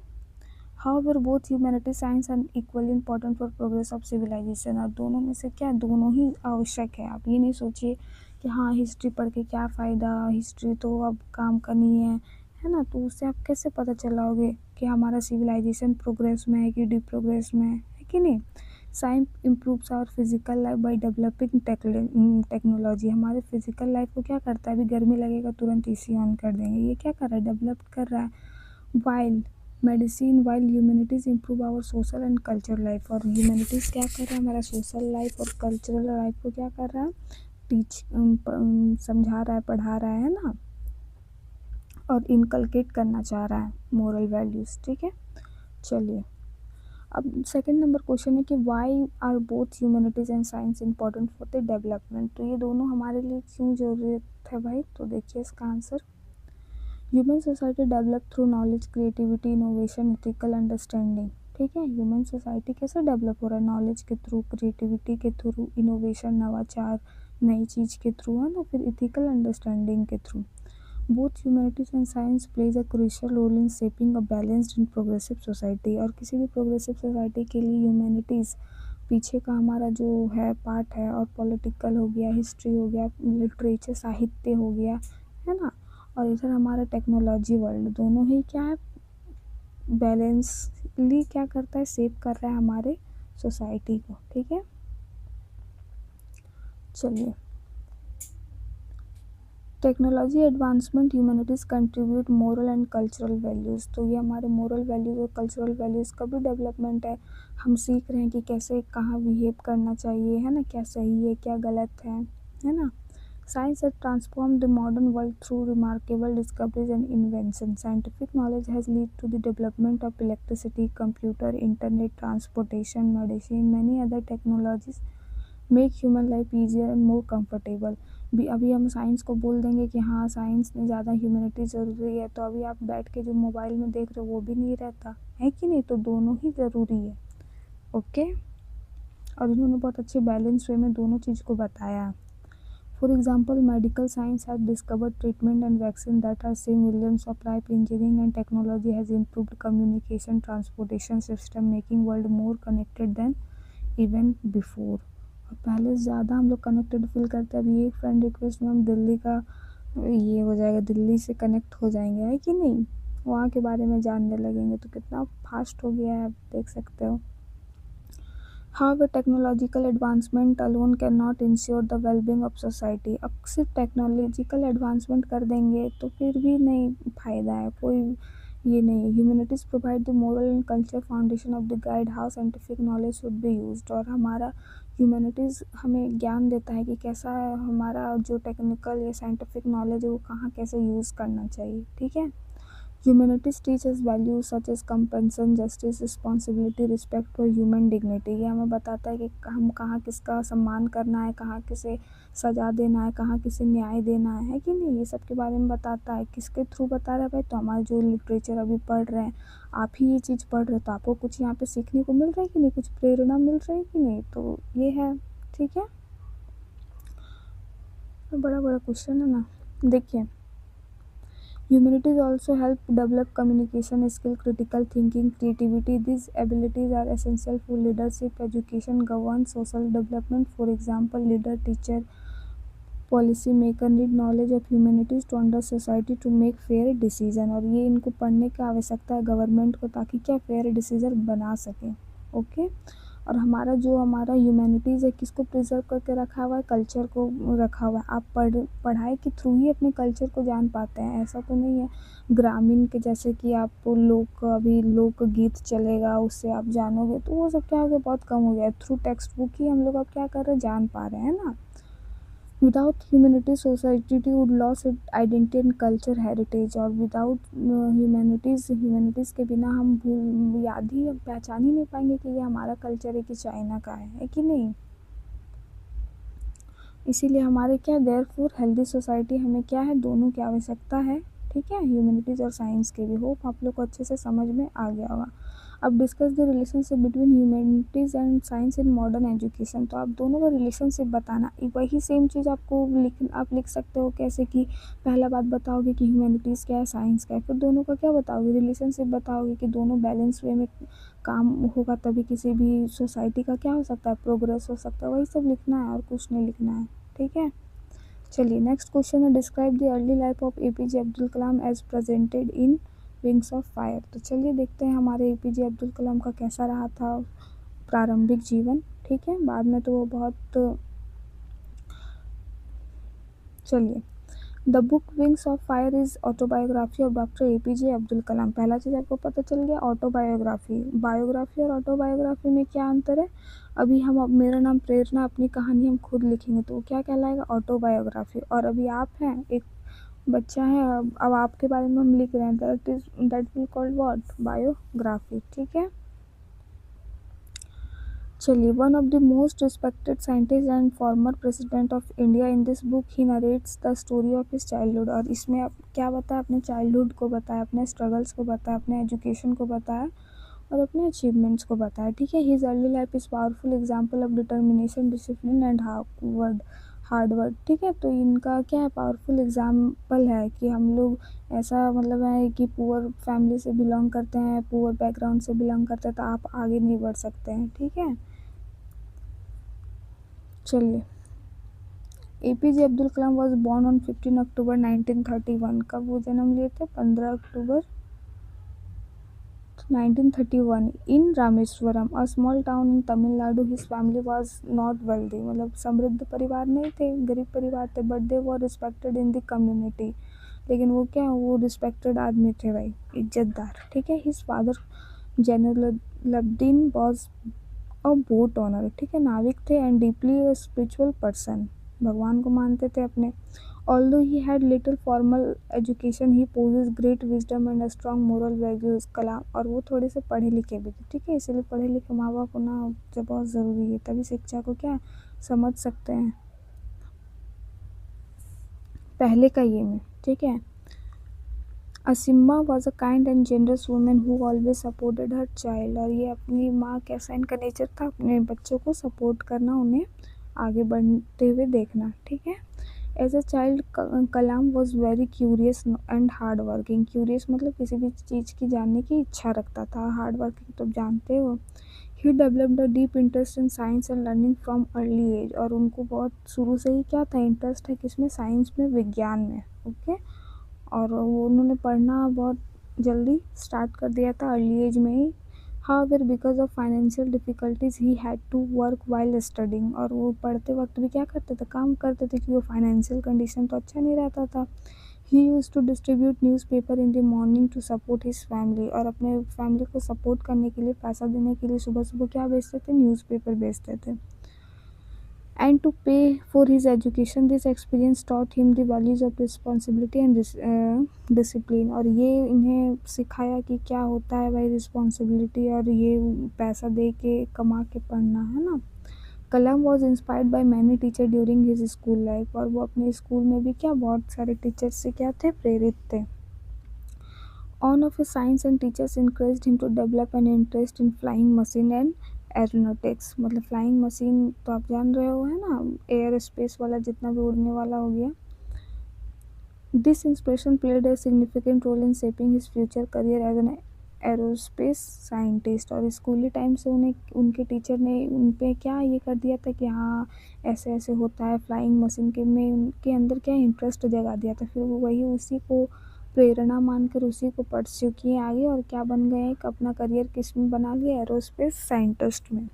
however both humanity science and equally important for progress of civilisation. और दोनों में से क्या, दोनों ही आवश्यक है। आप ये नहीं सोचिए कि हाँ हिस्ट्री पढ़ के क्या फ़ायदा, हिस्ट्री तो अब काम का नहीं है ना, तो उससे आप कैसे पता चलाओगे कि हमारा सिविलाइजेशन प्रोग्रेस में है कि डी प्रोग्रेस में है कि नहीं। Science improves our physical life by developing technology. हमारे फिजिकल लाइफ को क्या करता है, अभी गर्मी लगेगा तुरंत एसी ऑन कर देंगे, ये क्या कर रहा है, डेवलप कर रहा है। While medicine, while humanities improve our social and cultural life. और ह्यूमैनिटीज़ क्या कर रहा है, हमारा सोशल लाइफ और कल्चरल लाइफ को क्या कर रहा है, समझा रहा है, पढ़ा रहा है ना, और इनकलकेट करना चाह रहा है मोरल वैल्यूज़। ठीक है, चलिए। अब सेकंड नंबर क्वेश्चन है कि why are both humanities and science important for the development. तो ये दोनों हमारे लिए क्यों ज़रूरत है भाई, तो देखिए इसका answer. Human society develop through knowledge, creativity, innovation, ethical understanding. ठीक है, ह्यूमन सोसाइटी कैसे डेवलप हो रहा है, नॉलेज के थ्रू, क्रिएटिविटी के थ्रू, इनोवेशन, नवाचार, नई चीज़ के थ्रू, है ना, फिर एथिकल अंडरस्टैंडिंग के through. Both humanities and science plays a crucial role in shaping a balanced and progressive society. और किसी भी प्रोग्रेसिव सोसाइटी के लिए ह्यूमैनिटीज़ पीछे का हमारा जो है पार्ट है, और पॉलिटिकल हो गया, हिस्ट्री हो गया, लिटरेचर, साहित्य हो गया, है ना, और इधर हमारा टेक्नोलॉजी वर्ल्ड, दोनों ही क्या है, बैलेंसली क्या करता है, शेप कर रहा है हमारे सोसाइटी को। ठीक है, चलिए। Technology advancement, humanities contribute moral and cultural values. तो ये हमारे मोरल वैल्यूज़ और कल्चरल वैल्यूज़ का भी डेवलपमेंट है। हम सीख रहे हैं कि कैसे कहाँ बिहेव करना चाहिए, है ना, क्या सही है, क्या गलत है ना। Science has transformed the modern world through remarkable discoveries and inventions. Scientific knowledge has led to the development of electricity, computer, internet, transportation, medicine, many other technologies make human life easier and more comfortable। भी अभी हम science को बोल देंगे कि हाँ science में ज़्यादा ह्यूमैनिटी ज़रूरी है, तो अभी आप बैठ के जो मोबाइल में देख रहे हो वो भी नहीं रहता है कि नहीं, तो दोनों ही ज़रूरी है। ओके, और इन्होंने बहुत अच्छे बैलेंस वे में दोनों चीज़ को बताया। For example, medical science has discovered treatment and vaccine that are save millions of life, engineering and technology has improved communication transportation system, making world more connected than even before. और पहले से ज़्यादा हम लोग कनेक्टेड फील करते हैं। अभी एक फ्रेंड रिक्वेस्ट में हम दिल्ली का ये हो जाएगा, दिल्ली से कनेक्ट हो जाएंगे, है कि नहीं, वहाँ के बारे में जानने लगेंगे। तो कितना फास्ट हो गया है, आप देख सकते हो। However, technological advancement alone cannot ensure the well-being of society। अब सिर्फ टेक्नोलॉजिकल एडवांसमेंट कर देंगे तो फिर भी नहीं फ़ायदा है, कोई ये नहीं है। Humanities provide the moral and culture foundation of the guide how scientific knowledge should be used. और हमारा ह्यूमैनिटीज़ हमें ज्ञान देता है कि कैसा हमारा जो टेक्निकल या साइंटिफिक नॉलेज है वो कहाँ कैसे यूज़ करना चाहिए, ठीक है। Humanities teaches values such as compassion, justice, responsibility, respect for human dignity. ये हमें बताता है कि हम कहाँ किसका सम्मान करना है, कहाँ किसे सज़ा देना है, कहाँ किसे न्याय देना है कि नहीं, ये सब के बारे में बताता है। किसके थ्रू बता रहा है भाई, तो हमारे जो लिटरेचर अभी पढ़ रहे हैं, आप ही ये चीज़ पढ़ रहे हो तो आपको कुछ यहाँ पे सीखने को मिल रहा है कि नहीं, कुछ प्रेरणा मिल रही है कि नहीं, तो ये है, ठीक है। बड़ा बड़ा क्वेश्चन है ना, देखिए। Humanities also help develop communication skill, critical thinking, creativity. These abilities are essential for leadership, education, governance, social development. For example, leader, teacher, policy maker need knowledge of humanities to understand society to make fair decision। और ये इनको पढ़ने की आवश्यकता है government को, ताकि क्या फेयर डिसीजन बना सके, ओके। और हमारा ह्यूमैनिटीज़ है, किसको प्रिजर्व करके रखा हुआ है, कल्चर को रखा हुआ है। आप पढ़ाई के थ्रू ही अपने कल्चर को जान पाते हैं, ऐसा तो नहीं है ग्रामीण के जैसे कि आप अभी लोकगीत चलेगा उससे आप जानोगे, तो वो सब क्या हो गया, बहुत कम हो गया है। थ्रू टेक्स्ट बुक ही हम लोग अब क्या कर रहे हैं, जान पा रहे हैं ना। Without humanity society would loss it identity and culture heritage. और विदाउट ह्यूमैनिटीज़ के बिना हम याद ही पहचान ही नहीं पाएंगे कि ये हमारा कल्चर है कि चाइना का है कि नहीं। इसीलिए हमारे क्या देयरफॉर हेल्दी सोसाइटी हमें क्या है, दोनों की आवश्यकता है, ठीक है, ह्यूमैनिटीज़ और साइंस के भी। होप आप लोग को अच्छे से समझ में आ गया होगा। अब discuss the relationship between humanities and science in modern education. तो आप दोनों का रिलेशनशिप बताना, वही सेम चीज़ आपको आप लिख सकते हो कैसे कि पहला बात बताओगे कि ह्यूमैनिटीज़ क्या है, साइंस क्या है, फिर दोनों का क्या बताओगे, रिलेशनशिप बताओगे कि दोनों बैलेंस वे में काम होगा, तभी किसी भी सोसाइटी का क्या हो सकता है, प्रोग्रेस हो सकता है। वही सब लिखना है और कुछ नहीं लिखना है, ठीक है। चलिए नेक्स्ट क्वेश्चन है, describe the early life of APJ Abdul Kalam as presented in Wings of Fire. तो चलिए देखते हैं हमारे एपीजे अब्दुल कलाम का कैसा रहा था प्रारंभिक जीवन, ठीक है। बाद में तो वो बहुत, चलिए। The book wings of fire is autobiography of doctor APJ Abdul Kalam. पहला चीज़ आपको पता चल गया, ऑटोबायोग्राफी। बायोग्राफी और ऑटोबायोग्राफी में क्या अंतर है, अभी हम अब मेरा नाम प्रेरणा, अपनी कहानी हम खुद लिखेंगे तो वो क्या कहलाएगा, ऑटोबायोग्राफी। और अभी आप हैं, एक बच्चा है, अब आपके बारे में हम लिख रहे हैं, that will called what, biography, ठीक है। चलिए, one of the most respected scientist and former president of India, in this book he narrates the story of his childhood. और इसमें आप क्या बताया, अपने चाइल्डहुड को बताया, अपने स्ट्रगल्स को बताया, अपने एजुकेशन को बताया और अपने अचीवमेंट्स को बताया, ठीक है। His early life is powerful example of determination, discipline and hard work, ठीक है। तो इनका क्या है, पावरफुल एग्जाम्पल है कि हम लोग ऐसा मतलब है कि पुअर फैमिली से बिलोंग करते हैं, पुअर बैकग्राउंड से बिलोंग करते हैं तो आप आगे नहीं बढ़ सकते हैं, ठीक है। चलिए, APJ Abdul Kalam was born on 15 October 1931। कब वो जन्म लिए थे, 15 October 1931 in Rameswaram, a small town in Tamil Nadu. His family was not wealthy, मतलब समृद्ध परिवार नहीं थे, गरीब परिवार थे, but they were respected in the community. लेकिन वो क्या, वो रिस्पेक्टेड आदमी थे भाई, इज्जतदार, ठीक है। His father Jainulabdeen was a boat owner, ठीक है, नाविक थे, एंड डीपली स्पिरिचुअल पर्सन, भगवान को मानते थे अपने। Although he had little formal education he possessed great wisdom and strong moral values. Kalam, और वो थोड़े से पढ़े लिखे भी थे, ठीक है। इसीलिए पढ़े लिखे माँ बाप होना जब बहुत ज़रूरी है, तभी शिक्षा को क्या समझ सकते हैं, पहले का ये में, ठीक है। Ashiamma was a kind and generous women who always supported her child. और ये अपनी माँ कैसा इनका नेचर था, अपने बच्चों को सपोर्ट करना, उन्हें आगे बढ़ते हुए देखना। ठीक है। As a child Kalam was very curious and hard working. Curious मतलब किसी भी चीज़ की जानने की इच्छा रखता था, हार्ड वर्किंग तो जानते हो। He developed a deep interest in science and learning from early age. और उनको बहुत शुरू से ही क्या था, इंटरेस्ट है किसमें, साइंस में, विज्ञान में। ओके। और वो उन्होंने पढ़ना बहुत जल्दी स्टार्ट कर दिया था, अर्ली एज में ही। However because of financial difficulties he had to work while studying. और वो पढ़ते वक्त भी क्या करते थे, काम करते थे, क्योंकि वो फाइनेंशियल कंडीशन तो अच्छा नहीं रहता था। He used to distribute newspaper in the morning to support his family. और अपने फैमिली को सपोर्ट करने के लिए, पैसा देने के लिए सुबह सुबह क्या बेचते थे, न्यूज़पेपर बेचते थे। And to pay for his education, this experience taught him the values of responsibility and discipline। और ये इन्हें सिखाया कि क्या होता है भाई रिस्पॉन्सिबिलिटी, और ये पैसा दे के कमा के पढ़ना, है ना। Kalam was inspired by many teacher during his school life. और वो अपने स्कूल में भी क्या बहुत सारे टीचर्स से क्या थे, प्रेरित थे। On off his science and teachers encouraged him to develop an interest in flying machine and aeronautics. मतलब फ्लाइंग मशीन तो आप जान रहे हो, है ना, एयर स्पेस वाला जितना भी उड़ने वाला हो गया। This inspiration played a significant role in shaping his future career as an aerospace scientist. और स्कूली टाइम से उन्हें उनके टीचर ने उन पे क्या ये कर दिया था कि हाँ ऐसे ऐसे होता है, फ्लाइंग मशीन के में उनके अंदर क्या इंटरेस्ट जगा दिया था। फिर वो वही उसी को प्रेरणा मानकर उसी को परस्यू किए आगे, और क्या बन गए, एक अपना करियर किस में बना लिया, एरोस्पेस साइंटिस्ट में।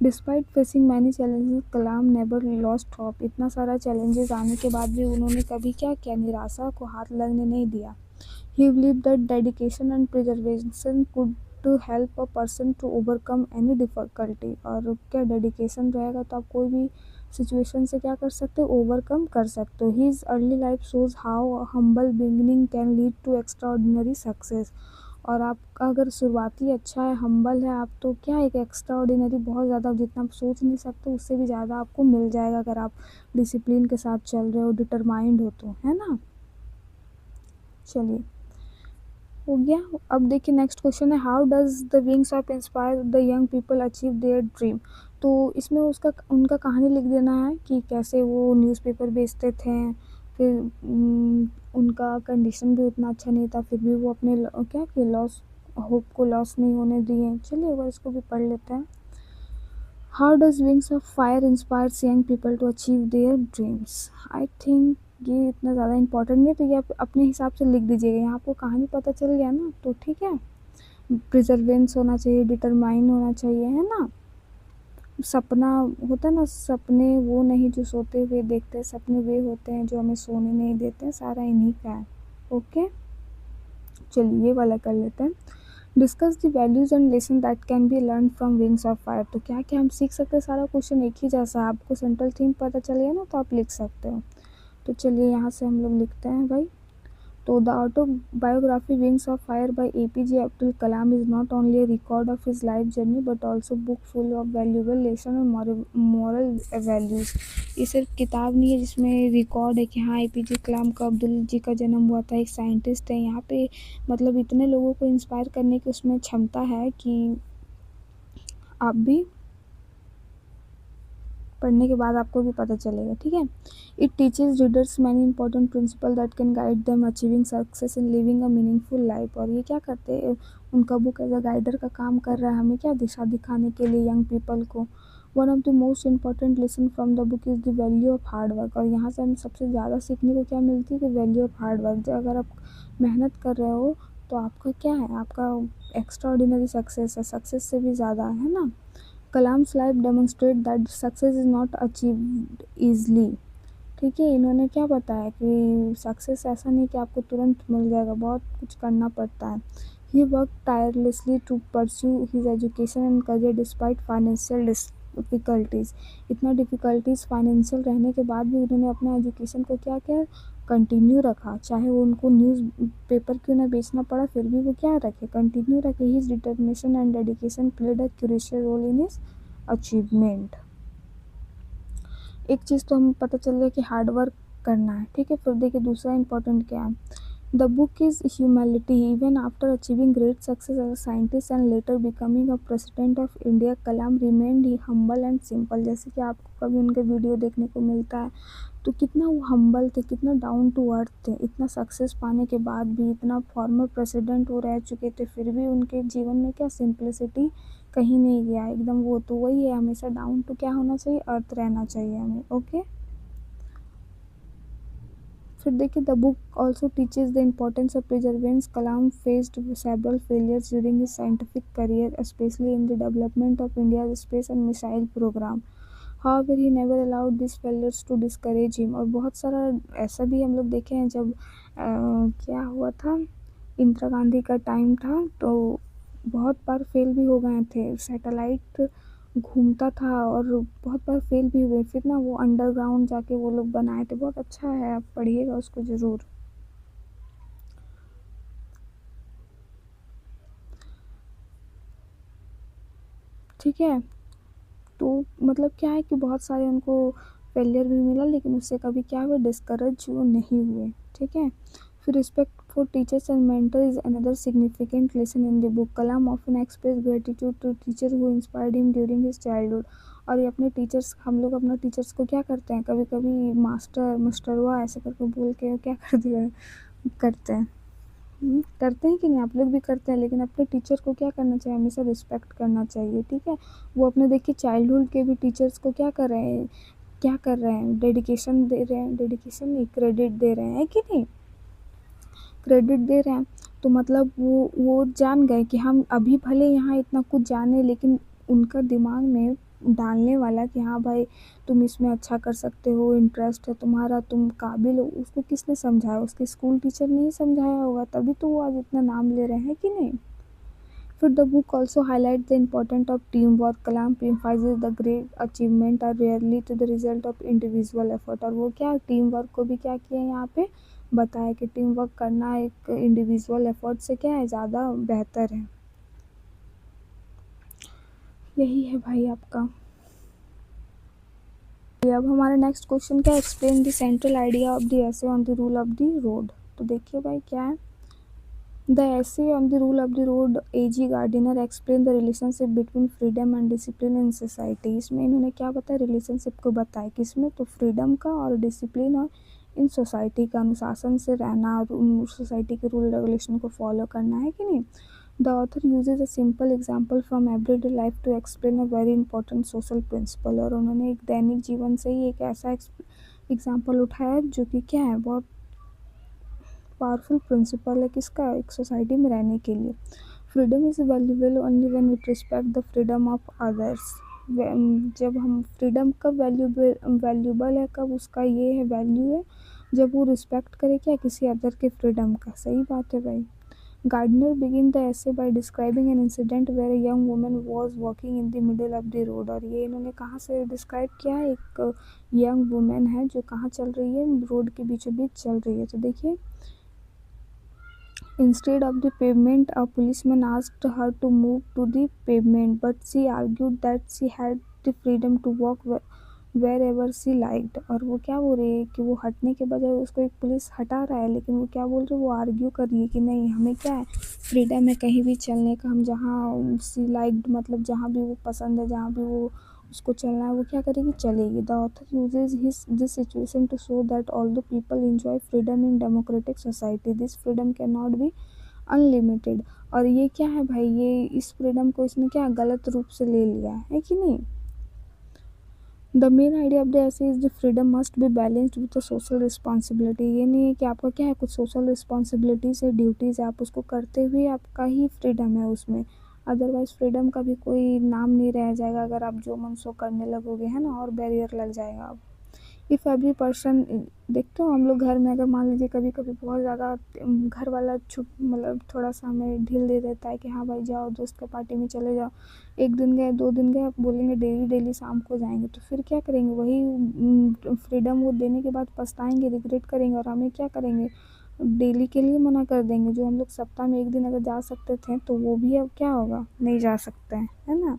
डिस्पाइट फेसिंग मैनी चैलेंजेस, कलाम नेवर लॉस्ट होप। इतना सारा चैलेंजेस आने के बाद भी उन्होंने कभी क्या किया, निराशा को हाथ लगने नहीं दिया। He believe that dedication and preservation could to help a person to overcome any difficulty. और क्या डेडिकेशन रहेगा तो आप कोई भी सिचुएशन से क्या कर सकते हो, ओवरकम कर सकते हो। His early life shows how humble beginning can lead to extraordinary success. और आपका अगर शुरुआती अच्छा है, हम्बल है आप, तो क्या एक एक्स्ट्रा ऑर्डिनरी बहुत ज़्यादा, जितना आप सोच नहीं सकते उससे भी ज़्यादा आपको मिल जाएगा, अगर आप डिसिप्लिन के साथ चल रहे हो, डिटरमाइंड हो तो, है ना। चलिए हो गया। अब देखिए नेक्स्ट क्वेश्चन है, how does the wings of inspire the young people achieve their dream. तो इसमें उसका उनका कहानी लिख देना है कि कैसे वो न्यूज़पेपर बेचते थे, फिर उनका कंडीशन भी उतना अच्छा नहीं था, फिर भी वो अपने क्या कि लॉस, होप को लॉस नहीं होने दिए। चलिए एक बार इसको भी पढ़ लेते हैं। How does Wings of Fire inspires young people to achieve their dreams. I think ये इतना ज़्यादा इंपॉर्टेंट नहीं है, तो ये आप अपने हिसाब से लिख दीजिएगा। यहाँ आपको कहानी पता चल गया ना, तो ठीक है। प्रिजर्वेंस होना चाहिए, डिटरमाइन होना चाहिए, है ना। सपना होता है ना, सपने वो नहीं जो सोते हुए देखते, सपने वे होते हैं जो हमें सोने नहीं देते। सारा इन्हीं का है। ओके। चलिए ये वाला कर लेते हैं। Discuss the values and lesson that can be learn from wings of Fire. तो क्या क्या हम सीख सकते हैं, सारा क्वेश्चन एक ही जैसा है, आपको सेंट्रल थीम पता चल गया ना, तो आप लिख सकते हो। तो चलिए यहाँ से हम लोग लिखते हैं भाई। तो the autobiography Wings of Fire by APJ Abdul Kalam is not only a record of his life journey but also book full of valuable lesson and moral values। ये सिर्फ किताब नहीं है जिसमें रिकॉर्ड है कि हाँ एपीजे कलाम का, अब्दुल जी का जन्म हुआ था, एक साइंटिस्ट है। यहाँ पे मतलब इतने लोगों को इंस्पायर करने की उसमें क्षमता है कि आप भी पढ़ने के बाद आपको भी पता चलेगा। ठीक है। It teaches readers many important principle that can guide them achieving success in living a meaningful life. और ये क्या करते हैं, उनका बुक एज अ गाइडर का काम कर रहा है, हमें क्या दिशा दिखाने के लिए यंग पीपल को। One of the most important lesson from the book is the value of hard work. और यहाँ से हम सबसे ज़्यादा सीखने को क्या मिलती है कि वैल्यू ऑफ हार्ड वर्क। अगर आप मेहनत कर रहे हो तो आपका क्या है, आपका एक्स्ट्रा ऑर्डिनरी सक्सेस है, सक्सेस से भी ज़्यादा, है ना। Kalam's life demonstrate that success is not achieved easily. ठीक है। इन्होंने क्या बताया कि सक्सेस ऐसा नहीं कि आपको तुरंत मिल जाएगा, बहुत कुछ करना पड़ता है। He work tirelessly to pursue his education and career despite financial difficulties. इतना डिफ़िकल्टीज़ फाइनेंशियल रहने के बाद भी उन्होंने अपना एजुकेशन को क्या किया, कंटिन्यू रखा। चाहे वो उनको न्यूज़ पेपर क्यों ना बेचना पड़ा, फिर भी वो क्या रखे, कंटिन्यू रखे। His determination and dedication played a crucial role in his achievement. एक चीज़ तो हमें पता चल गया कि हार्ड वर्क करना है। ठीक है। फिर देखिए दूसरा इंपॉर्टेंट क्या है, The book is humility. Even after achieving great success as a scientist and later becoming a president of India, Kalam remained humble and simple. जैसे कि आपको कभी उनके वीडियो देखने को मिलता है तो कितना वो हम्बल थे, कितना डाउन टू अर्थ थे। इतना सक्सेस पाने के बाद भी, इतना फॉर्मर प्रेसिडेंट वो रह चुके थे, फिर भी उनके जीवन में क्या सिंप्लिसिटी कहीं नहीं गया एकदम। वो तो वही है, हमेशा डाउन टू क्या होना चाहिए, अर्थ रहना चाहिए हमें। ओके, फिर देखिए the book also teaches the importance of perseverance. Kalam faced several failures during his scientific career, specially in the development of India space and missile programme. However, he never allowed these failures to discourage him। और बहुत सारा ऐसा भी हम लोग देखे हैं, जब क्या हुआ था, इंदिरा गांधी का टाइम था तो बहुत बार फेल भी हो गए थे। सैटेलाइट घूमता था और बहुत बार फेल भी हुए, फिर ना वो अंडरग्राउंड जाके वो लोग बनाए थे। बहुत अच्छा है, आप पढ़िएगा उसको ज़रूर। ठीक है, तो मतलब क्या है कि बहुत सारे उनको फेलियर भी मिला, लेकिन उससे कभी क्या हुआ, डिस्करेज वो नहीं हुए। ठीक है, फिर respect for teachers and mentor is another significant lesson in the book. Kalam often express gratitude to teacher who inspired him during his childhood. और ये अपने टीचर्स, हम लोग अपने टीचर्स को क्या करते हैं, कभी कभी मास्टर मास्टरवा ऐसे करके बोल के क्या कर दिया करते हैं। करते हैं कि नहीं, आप लोग भी करते हैं। लेकिन अपने टीचर को क्या करना चाहिए, हमेशा रिस्पेक्ट करना चाहिए। ठीक है, वो अपने देखिए चाइल्डहुड के भी टीचर्स को क्या कर रहे हैं, क्या कर रहे हैं, डेडिकेशन दे रहे हैं, डेडिकेशन नहीं, क्रेडिट दे रहे हैं कि नहीं, क्रेडिट दे रहे हैं। तो मतलब वो जान गए कि हम अभी भले यहाँ इतना कुछ जाने, लेकिन उनका दिमाग में डालने वाला कि हाँ भाई तुम इसमें अच्छा कर सकते हो, इंटरेस्ट है तुम्हारा, तुम काबिल हो, उसको किसने समझाया, उसके स्कूल टीचर ने ही समझाया होगा, तभी तो वो आज इतना नाम ले रहे हैं कि नहीं। फिर the book also highlight the important of team work. Kalam emphasizes the great achievement are rarely to the result of individual effort. और वो क्या टीम वर्क को भी क्या किया यहाँ पे बताया कि टीम वर्क करना एक इंडिविजुअल एफर्ट से क्या है, ज़्यादा बेहतर है। यही है भाई आपका। अब हमारा नेक्स्ट क्वेश्चन क्या है, explain the central idea of the essay on the rule of the road. तो देखिए भाई क्या है, the essay on the rule of the road, A.G. Gardiner explain the relationship between freedom and discipline in society। इसमें इन्होंने क्या बताया, relationship को बताया, किसमें, तो फ्रीडम का और डिसिप्लिन और इन सोसाइटी का, अनुशासन से रहना और उन सोसाइटी के रूल रेगुलेशन को फॉलो करना है कि नहीं। The author uses a simple example from everyday life to explain a very important social principle. और उन्होंने एक दैनिक जीवन से ही एक ऐसा एग्जाम्पल उठाया जो कि क्या है, बहुत पावरफुल प्रिंसिपल है किसका, एक सोसाइटी में रहने के लिए। Freedom is valuable only when it respect the freedom of others. जब हम फ्रीडम कब वैल्यूबल है, कब उसका ये है वैल्यू है, जब वो रिस्पेक्ट करे क्या, किसी अदर के फ्रीडम का। सही बात है भाई। Gardner begin the essay by describing an incident where a young woman was walking in the middle of the road. और ये इन्होंने कहाँ से डिस्क्राइब किया है, एक यंग वुमेन है जो कहाँ चल रही है, रोड के बीचों बीच चल रही है। तो देखिए, instead of the pavement, a policeman asked her to move to the pavement, but she argued that she had the freedom to walk wherever she liked। और वो क्या बोल रही है कि वो हटने के बजाय उसको एक पुलिस हटा रहा है, लेकिन वो क्या बोल रही है, वो आर्ग्यू कर रही है कि नहीं, हमें क्या है, फ्रीडम है कहीं भी चलने का, हम जहाँ सी लाइक्ड मतलब जहाँ भी वो पसंद है, जहाँ भी वो उसको चलना है, वो क्या करेगी, चलेगी। The author uses this situation to show that all the people enjoy freedom in democratic society, this freedom can not be unlimited. और ये क्या है भाई, ये इस फ्रीडम को इसने क्या गलत रूप से ले लिया है कि नहीं। The main idea of the essay is the freedom must be balanced with the social responsibility. ये नहीं है कि आपका क्या है, कुछ सोशल रिस्पॉन्सिबिलिटीज है, ड्यूटीज़ है, आप उसको करते हुए आपका ही फ्रीडम है उसमें। अदरवाइज फ्रीडम का भी कोई नाम नहीं रह जाएगा अगर आप जो मन सो करने लगोगे, है ना, और बैरियर लग जाएगा। आप इफ़ एवरी पर्सन, देखते हो हम लोग घर में अगर मान लीजिए कभी कभी बहुत ज़्यादा घर वाला छुट मतलब थोड़ा सा हमें ढील दे देता है कि हाँ भाई जाओ दोस्त के पार्टी में चले जाओ, एक दिन गए, 2 दिन गए, बोलेंगे डेली डेली शाम को जाएंगे, तो फिर क्या करेंगे, वही फ्रीडम वो देने के बाद पछताएंगे, रिग्रेट करेंगे, और हमें क्या करेंगे, डेली के लिए मना कर देंगे। जो हम लोग सप्ताह में एक दिन अगर जा सकते थे तो वो भी अब क्या होगा, नहीं जा सकते हैं, है ना।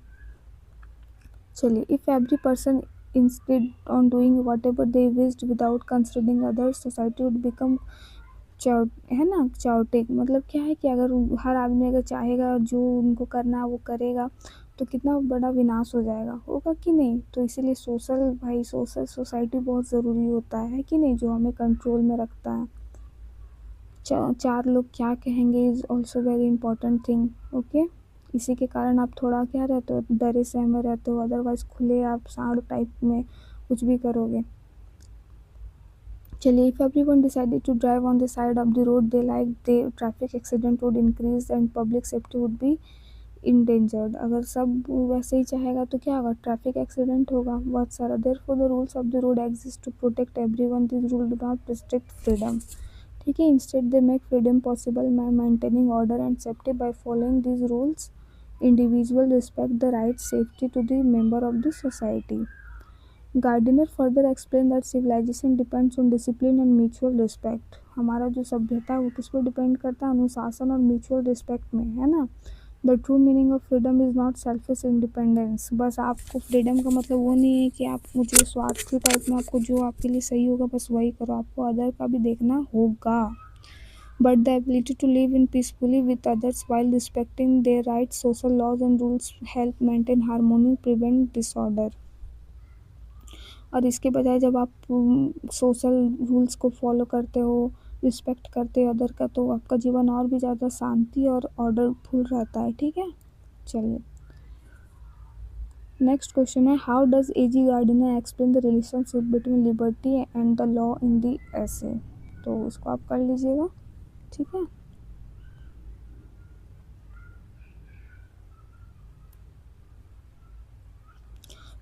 चलिए, if every person instead on doing what ever they wished without considering others, society would become है ना, chaotic मतलब क्या है कि अगर हर आदमी अगर चाहेगा जो उनको करना है वो करेगा तो कितना बड़ा विनाश हो जाएगा, होगा कि नहीं। तो इसीलिए सोशल सोसाइटी बहुत ज़रूरी होता है कि नहीं, जो हमें कंट्रोल में रखता है। चार लोग क्या कहेंगे is also very important thing. Okay, इसी के कारण आप थोड़ा क्या रहते हो, डरे सहमे रहते हो, अदरवाइज खुले आप सांड टाइप में कुछ भी करोगे। चलिए, if everyone decided to drive on the side of the road they like, the traffic accident would increase and public safety would be endangered. अगर सब वैसे ही चाहेगा तो क्या होगा, ट्रैफिक एक्सीडेंट होगा बहुत सारा। Therefore the rules of the road exist to protect everyone, this rule do not restrict freedom. ठीक है, instead they make freedom possible by maintaining order and safety. By following these rules individual respect the right safety to the member of the society. Gardiner further explained that civilization depends on discipline and mutual respect. हमारा जो सभ्यता है वो किस पे depend करता है, अनुशासन और म्यूचुअल रिस्पेक्ट में, है ना। The true meaning of freedom is not selfish independence. बस आपको फ्रीडम का मतलब वो नहीं है कि आप मुझे स्वार्थी टाइप में आपको जो आपके लिए सही होगा बस वही करो, आपको अदर का भी देखना होगा। But the ability to live in peacefully with others while respecting their rights, social laws and rules help maintain harmony, prevent disorder. और इसके बजाय जब आप सोशल रूल्स को फॉलो करते हो, रिस्पेक्ट करते हो अदर का, तो आपका जीवन और भी ज़्यादा शांति और ऑर्डरफुल रहता है। ठीक है, चलिए नेक्स्ट क्वेश्चन है, how does AG Gardiner explain the relationship between liberty and the law in the essay. तो उसको आप कर लीजिएगा। ठीक है,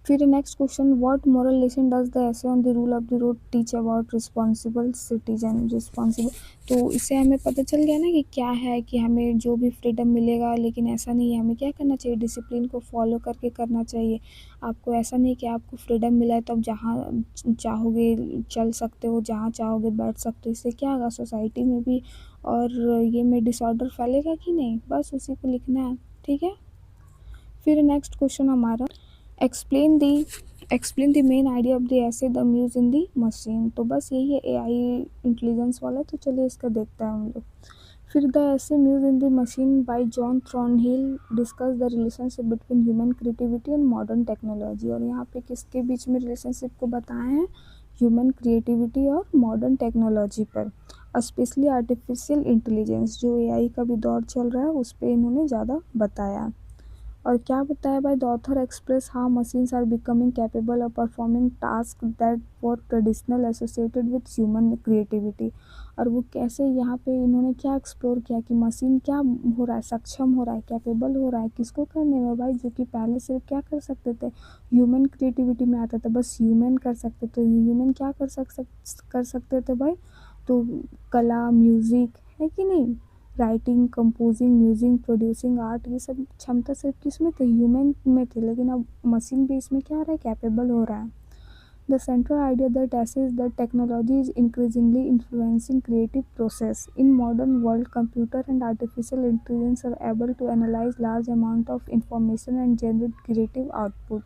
फिर next question, what moral lesson does the essay on the rule of the road teach about responsible citizen. Responsible, तो इससे हमें पता चल गया ना कि क्या है कि हमें जो भी फ्रीडम मिलेगा, लेकिन ऐसा नहीं है, हमें क्या करना चाहिए, डिसिप्लिन को फॉलो करके करना चाहिए। आपको ऐसा नहीं कि आपको फ्रीडम मिला है तो आप जहाँ चाहोगे चल सकते हो, जहाँ चाहोगे बैठ सकते हो। इससे क्या होगा, सोसाइटी में भी और ये में डिसऑर्डर फैलेगा कि नहीं, बस उसी को लिखना है। ठीक है, फिर नेक्स्ट क्वेश्चन हमारा, explain the explain the main idea of the essay the muse in the machine. तो बस यही है एआई इंटेलिजेंस वाला, तो चलिए इसका देखते हैं हम लोग। फिर the essay muse in the machine by John Thornhill discuss the relationship between human creativity and modern technology. और यहाँ पे किसके बीच में रिलेशनशिप को बताए हैं, ह्यूमन क्रिएटिविटी और मॉडर्न टेक्नोलॉजी पर, स्पेशली आर्टिफिशियल इंटेलिजेंस, जो एआई का भी दौर चल रहा है उस पर इन्होंने ज़्यादा बताया। और क्या बताया, by the author express how machines are becoming capable of performing task that were traditional associated with human creativity. और वो कैसे, यहाँ पे इन्होंने क्या एक्सप्लोर किया कि मशीन क्या हो रहा है, सक्षम हो रहा है, कैपेबल हो रहा है किसको करने में भाई, जो कि पहले सिर्फ क्या कर सकते थे, ह्यूमन क्रिएटिविटी में आता था, बस ह्यूमन कर सकते थे। ह्यूमन क्या कर सकते थे भाई, तो कला, म्यूज़िक, है कि नहीं, writing, composing, music, producing art, ये सब क्षमता सिर्फ किस में थे, ह्यूमन में थे। लेकिन अब मशीन भी इसमें क्या हो रहा है, कैपेबल हो रहा है। The central idea that essay is that technology is increasingly influencing creative process in modern world. Computer and artificial intelligence are able to analyse large amount of information and generate creative output.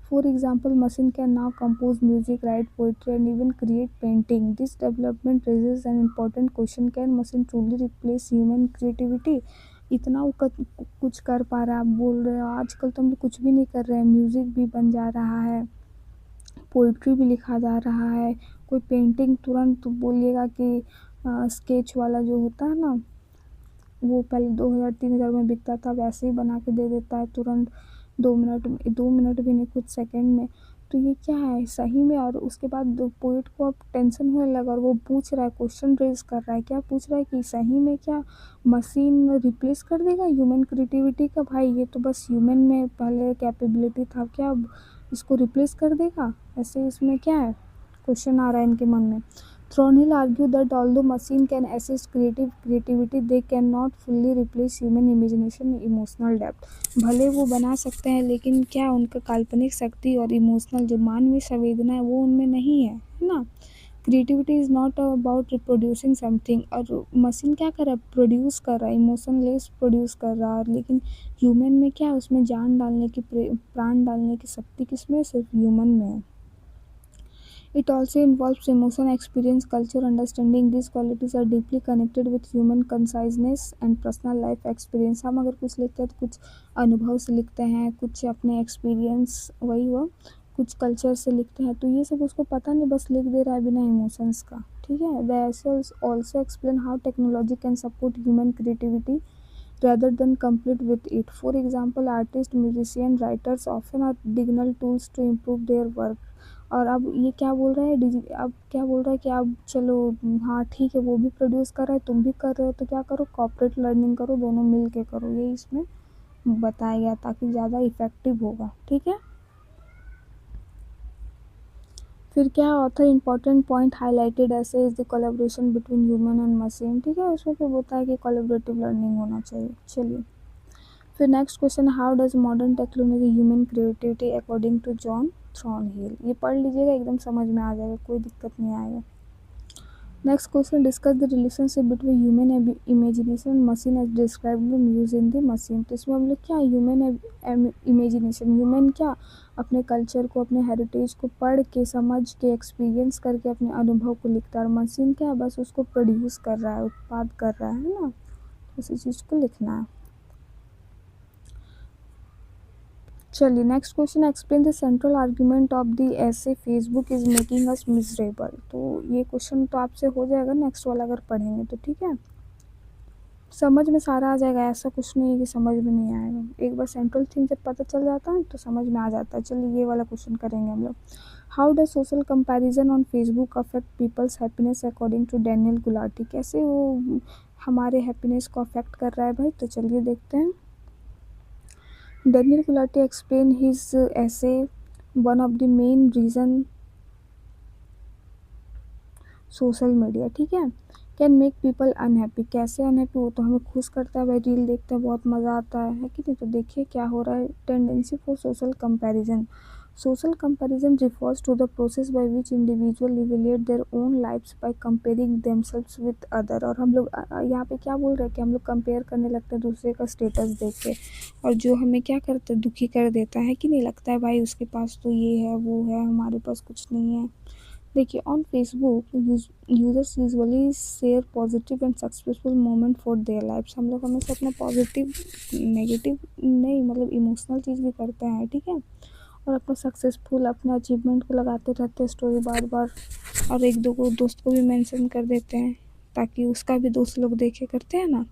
For example, machine can now compose music, write poetry, and even create painting. This development raises an important question: Can machine truly replace human creativity? इतना वो कुछ कर पा रहा है, आप बोल रहे हो आजकल तो हम लोग कुछ भी नहीं कर रहे हैं, म्यूज़िक भी बन जा रहा है, पोइट्री भी लिखा जा रहा है, कोई पेंटिंग तुरंत बोलिएगा कि स्केच वाला जो होता है ना, वो पहले 2000-3000 में बिकता था, वैसे ही बना के दे देता है तुरंत, 2 मिनट भी नहीं, कुछ सेकंड में। तो ये क्या है सही में। और उसके बाद पोइट को अब टेंशन होने लगा और वो पूछ रहा है, क्वेश्चन रेज कर रहा है, क्या पूछ रहा है कि सही में क्या मशीन रिप्लेस कर देगा ह्यूमन क्रिएटिविटी का। भाई ये तो बस ह्यूमन में पहले कैपेबिलिटी था, क्या अब इसको रिप्लेस कर देगा, ऐसे इसमें क्या है, क्वेश्चन आ रहा है इनके मन में। Thornhill argued that although machine can assist creativity, they cannot fully replace human imagination and emotional depth. भले वो बना सकते हैं लेकिन क्या उनका काल्पनिक शक्ति और इमोशनल जो मानवीय संवेदना है वो उनमें नहीं है ना। Creativity is not about reproducing something, और मशीन क्या कर रहा है, प्रोड्यूस कर रहा है, इमोशनलेस प्रोड्यूस कर रहा है, लेकिन ह्यूमन में क्या है, उसमें जान डालने की, प्राण डालने की शक्ति किसमें, सिर्फ ह्यूमन में है। It also involves emotion, experience, culture, understanding. These qualities are deeply connected with human consciousness and personal life experience. हम अगर कुछ लिखते हैं तो कुछ अनुभव से लिखते हैं, कुछ अपने एक्सपीरियंस वही हुआ, कुछ कल्चर से लिखते हैं, तो ये सब उसको पता नहीं, बस लिख दे रहा है बिना इमोशंस का। ठीक है। The essays also explain how technology can support human creativity rather than complete with it. For example, artists, musicians, writers often are digital tools to improve their work. और अब ये क्या बोल रहा है अब क्या बोल रहा है कि अब चलो, हाँ ठीक है, वो भी प्रोड्यूस कर रहा है, तुम भी कर रहे हो, तो क्या करो, कॉर्पोरेट लर्निंग करो, दोनों मिल के करो, ये इसमें बताया गया ताकि ज़्यादा इफ़ेक्टिव होगा। ठीक है। फिर क्या ऑथर इंपॉर्टेंट पॉइंट हाईलाइटेड ऐसे is the collaboration between human and machine. ठीक है, उसमें फिर बोलता है कि कोलैबोरेटिव लर्निंग होना चाहिए। चलिए, फिर next question, how does modern technology human creativity according to John Thornhill. ये पढ़ लीजिएगा, एकदम समझ में आ जाएगा, कोई दिक्कत नहीं आएगा। Next question, discuss the relationship between human imagination and machine as described in use in the machine. तो इसमें हम लोग क्या, ह्यूमन इमेजिनेशन, ह्यूमन क्या अपने कल्चर को, अपने हेरिटेज को पढ़ के, समझ के, एक्सपीरियंस करके अपने अनुभव को लिखता है, और मशीन क्या बस उसको प्रोड्यूस कर रहा है, उत्पाद कर रहा है ना, उसी चीज़ को लिखना है। चलिए, next question, explain the central argument of the essay Facebook is making us miserable. तो ये क्वेश्चन तो आपसे हो जाएगा नेक्स्ट वाला अगर पढ़ेंगे तो। ठीक है, समझ में सारा आ जाएगा, ऐसा कुछ नहीं है कि समझ में नहीं आएगा, एक बार सेंट्रल थीम जब पता चल जाता है तो समझ में आ जाता है। चलिए, ये वाला क्वेश्चन करेंगे हम लोग। How does social comparison on Facebook affect people's happiness according to Daniel Gulati. कैसे वो हमारे हैप्पीनेस को अफेक्ट कर रहा है भाई, तो चलिए देखते हैं। Daniel Gulati explained his essay, one of the main reason social media, ठीक है, कैन मेक पीपल अनहैप्पी। कैसे अनहैप्पी, वो तो हमें खुश करता है भाई, रील देखते हैं बहुत मज़ा आता है कि नहीं। तो देखिए क्या हो रहा है, tendency for social comparison. Social comparison refers to the process by which individual evaluate their own lives by comparing themselves with other. और हम लोग यहाँ पे क्या बोल रहे हैं कि हम लोग कंपेयर करने लगते हैं दूसरे का स्टेटस देख के, और जो हमें क्या करता है, दुखी कर देता है कि नहीं, लगता है भाई उसके पास तो ये है वो है, हमारे पास कुछ नहीं है। देखिए, on Facebook users usually share positive and successful moment for their lives. हम लोग हमेशा अपना पॉजिटिव, नेगेटिव नहीं, मतलब इमोशनल चीज़ भी करते हैं। ठीक है, और अपना सक्सेसफुल, अपने अचीवमेंट को लगाते रहते हैं स्टोरी बार बार, और एक दो को दोस्त को भी मेंशन कर देते हैं ताकि उसका भी दोस्त लोग देखे, करते हैं ना।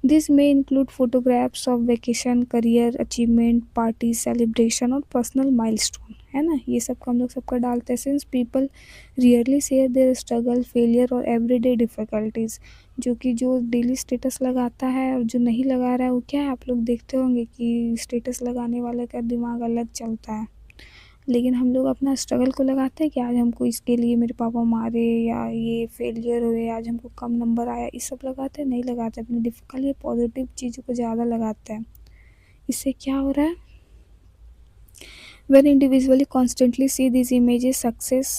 This may include photographs of vacation, career achievement, party, celebration और पर्सनल माइलस्टोन, है ना, ये सब हम लोग सबका डालते हैं। Since people rarely share their struggle, failure और एवरीडे डिफ़िकल्टीज़। जो कि जो डेली स्टेटस लगाता है और जो नहीं लगा रहा है वो क्या है, आप लोग देखते होंगे कि स्टेटस लगाने वाले का दिमाग अलग चलता है, लेकिन हम लोग अपना स्ट्रगल को लगाते हैं कि आज हमको इसके लिए मेरे पापा मारे, या ये फेलियर हुए, आज हमको कम नंबर आया, ये सब लगाते हैं, नहीं लगाते। अपनी डिफ़िकल्ट या पॉजिटिव चीज़ों को ज़्यादा लगाते हैं। इससे क्या हो रहा है, when individually constantly see these images success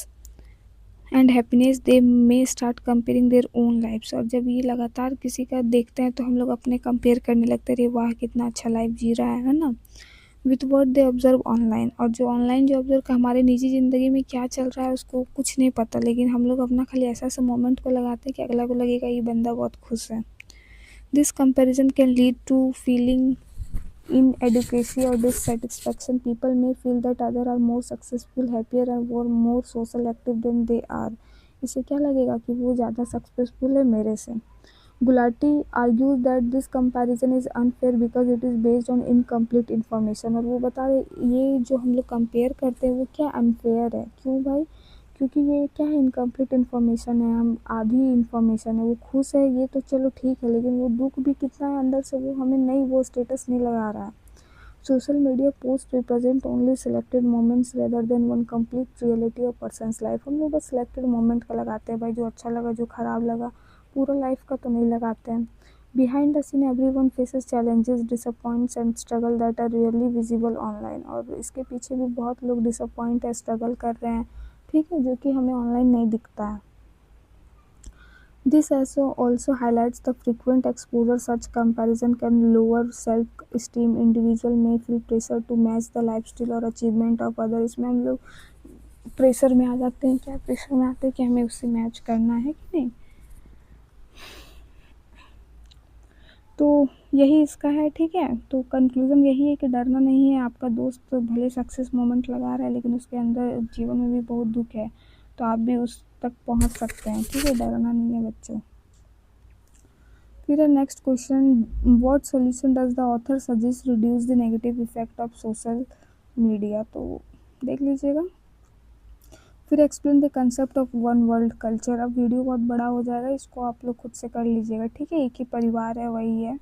and happiness, they may start comparing their own lives. और जब ये लगातार किसी का देखते हैं तो हम लोग अपने कंपेयर करने लगते हैं, अरे वाह कितना अच्छा लाइफ जी रहा है ना, with what they observe online. और जो ऑनलाइन जो ऑब्जर्व का हमारे निजी ज़िंदगी में क्या चल रहा है उसको कुछ नहीं पता, लेकिन हम लोग अपना खाली ऐसा ऐसा मोमेंट को लगाते हैं कि अगला को लगेगा ये बंदा बहुत खुश है। This comparison can lead to feeling inadequacy or dissatisfaction. People may feel that others are more successful, happier and more social active than they are. इससे क्या लगेगा कि वो ज़्यादा सक्सेसफुल है मेरे से। Gulati argues that this comparison is unfair because it is based on incomplete information. और वो बता रहे ये जो हम लोग कंपेयर करते हैं वो क्या अनफेयर है, क्यों भाई, क्योंकि ये क्या है, इनकम्प्लीट इन्फॉर्मेशन है, हम आधी इन्फॉर्मेशन है। वो खुश है ये तो चलो ठीक है, लेकिन वो दुख भी कितना है अंदर से, वो हमें नहीं, वो स्टेटस नहीं लगा रहा है। Social media post represent only selected moments rather than one complete reality of persons life. हम लोग बस सेलेक्टेड मोमेंट का लगाते हैं भाई, जो अच्छा लगा, जो ख़राब लगा, पूरा लाइफ का तो नहीं लगाते हैं। Behind the scene every one faces challenges, disappoints and struggle that are really visible online. और इसके पीछे भी बहुत लोग डिसअपॉइंट है, स्ट्रगल कर रहे हैं, ठीक है, जो कि हमें ऑनलाइन नहीं दिखता है। This also highlights the frequent exposure such comparison can lower self-esteem. Individual may feel pressure to match the lifestyle और achievement of others। इसमें हम लोग प्रेशर में आ जाते हैं, क्या प्रेशर में आते हैं कि हमें उससे मैच करना है कि नहीं। तो यही इसका है, ठीक है। तो कंक्लूज़न यही है कि डरना नहीं है। आपका दोस्त भले सक्सेस मोमेंट लगा रहा है, लेकिन उसके अंदर जीवन में भी बहुत दुख है, तो आप भी उस तक पहुंच सकते हैं, ठीक है। डरना नहीं है बच्चों। फिर है next question, what solution does the author suggest reduce the negative effect of social media, तो देख लीजिएगा। फिर explain the concept of one world culture. अब वीडियो बहुत बड़ा हो जाएगा, इसको आप लोग खुद से कर लीजिएगा, ठीक है। एक ही परिवार है, वही है,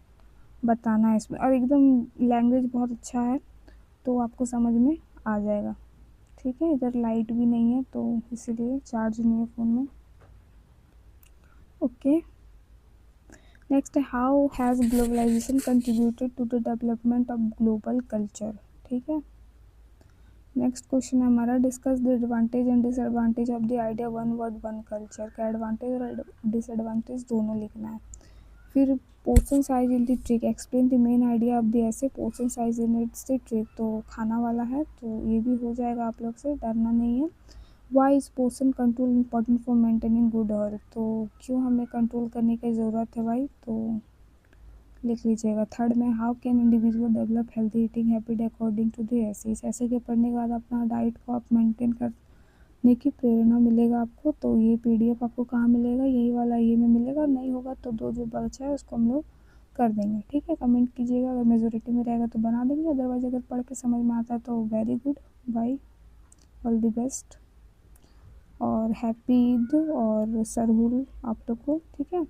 बताना है इसमें, और एकदम लैंग्वेज बहुत अच्छा है, तो आपको समझ में आ जाएगा, ठीक है। इधर लाइट भी नहीं है, तो इसीलिए चार्ज नहीं है फ़ोन में। ओके, नेक्स्ट है how has globalization contributed to the development of global culture, ठीक है। नेक्स्ट क्वेश्चन है हमारा, discuss the advantage and disadvantage of the idea one word one culture. का एडवांटेज और डिसएडवांटेज दोनों लिखना है। फिर portion size in the trick, explain the main idea of the essay, portion size in its the trick, तो खाना वाला है, तो ये भी हो जाएगा आप लोग से, डरना नहीं है। Why is portion control important for maintaining good health, तो क्यों हमें कंट्रोल करने की ज़रूरत है भाई, तो लिख लीजिएगा। थर्ड में how can individual develop healthy eating habit according to the essays, essay के पढ़ने के बाद अपना डाइट को आप मेंटेन करने की प्रेरणा मिलेगा आपको। तो ये पीडीएफ आपको कहाँ मिलेगा, यही वाला ये में मिलेगा, नहीं होगा तो दो जो बचा है उसको हम लोग कर देंगे, ठीक है। कमेंट कीजिएगा, अगर मेजोरिटी में रहेगा तो बना देंगे, अदरवाइज अगर पढ़ के समझ में आता है तो very good, bye, all the best, और हैप्पी ईद और सरहुल आप लोग को, ठीक है।